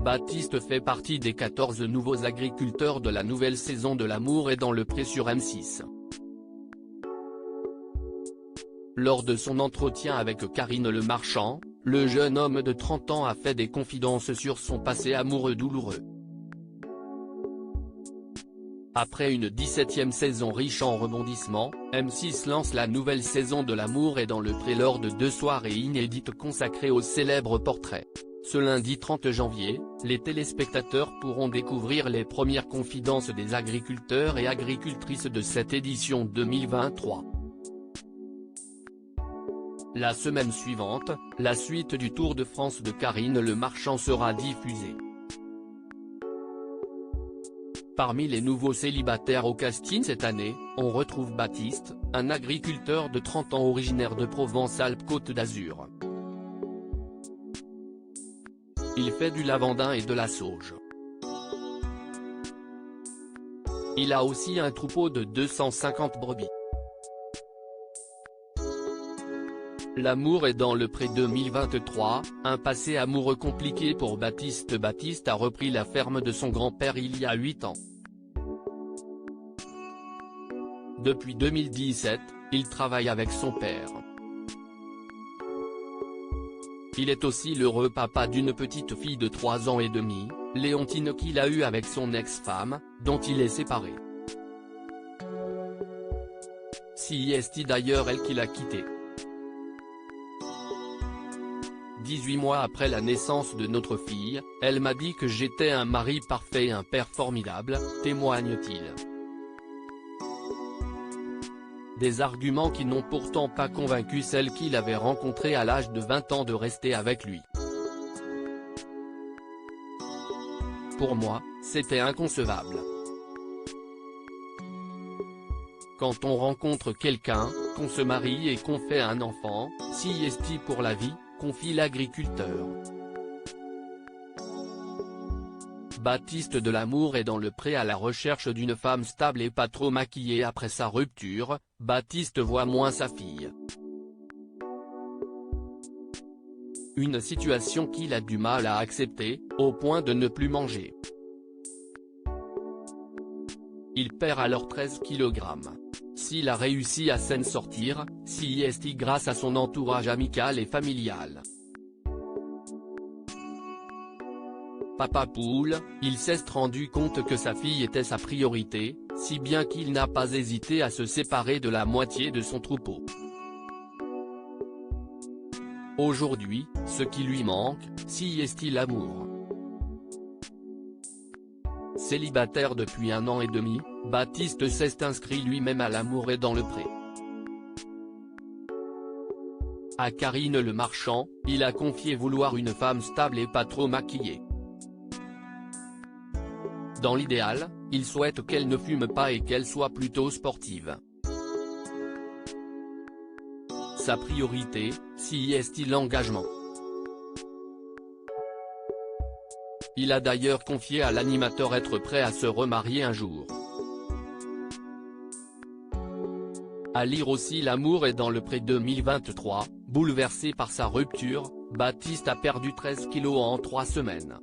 Baptiste fait partie des 14 nouveaux agriculteurs de la nouvelle saison de L'amour est dans le pré sur M6. Lors de son entretien avec Karine Le Marchand, le jeune homme de 30 ans a fait des confidences sur son passé amoureux douloureux. Après une 17e saison riche en rebondissements, M6 lance la nouvelle saison de L'amour est dans le pré lors de 2 soirées inédites consacrées au célèbre portrait. Ce lundi 30 janvier, les téléspectateurs pourront découvrir les premières confidences des agriculteurs et agricultrices de cette édition 2023. La semaine suivante, la suite du Tour de France de Karine Le Marchand sera diffusée. Parmi les nouveaux célibataires au casting cette année, on retrouve Baptiste, un agriculteur de 30 ans originaire de Provence-Alpes-Côte d'Azur. Il fait du lavandin et de la sauge. Il a aussi un troupeau de 250 brebis. L'amour est dans le pré 2023, un passé amoureux compliqué pour Baptiste. Baptiste a repris la ferme de son grand-père il y a 8 ans. Depuis 2017, il travaille avec son père. Il est aussi l'heureux papa d'une petite fille de 3 ans et demi, Léontine, qu'il a eue avec son ex-femme, dont il est séparé. C'est d'ailleurs elle qui l'a quitté. 18 mois après la naissance de notre fille, elle m'a dit que j'étais un mari parfait et un père formidable, témoigne-t-il. Des arguments qui n'ont pourtant pas convaincu celle qu'il avait rencontrée à l'âge de 20 ans de rester avec lui. Pour moi, c'était inconcevable. Quand on rencontre quelqu'un, qu'on se marie et qu'on fait un enfant, c'est pour la vie, confie l'agriculteur. Baptiste de L'amour est dans le pré à la recherche d'une femme stable et pas trop maquillée. Après sa rupture, Baptiste voit moins sa fille. Une situation qu'il a du mal à accepter, au point de ne plus manger. Il perd alors 13 kg. S'il a réussi à s'en sortir, c'est grâce à son entourage amical et familial. Papa poule, il s'est rendu compte que sa fille était sa priorité, si bien qu'il n'a pas hésité à se séparer de la moitié de son troupeau. Aujourd'hui, ce qui lui manque, c'est l'amour. Célibataire depuis 1 an et demi, Baptiste s'est inscrit lui-même à L'amour est dans le pré. À Karine Le Marchand, il a confié vouloir une femme stable et pas trop maquillée. Dans l'idéal, il souhaite qu'elle ne fume pas et qu'elle soit plutôt sportive. Sa priorité, c'est l'engagement. Il a d'ailleurs confié à l'animateur être prêt à se remarier un jour. À lire aussi L'amour est dans le pré 2023, bouleversé par sa rupture, Baptiste a perdu 13 kilos en 3 semaines.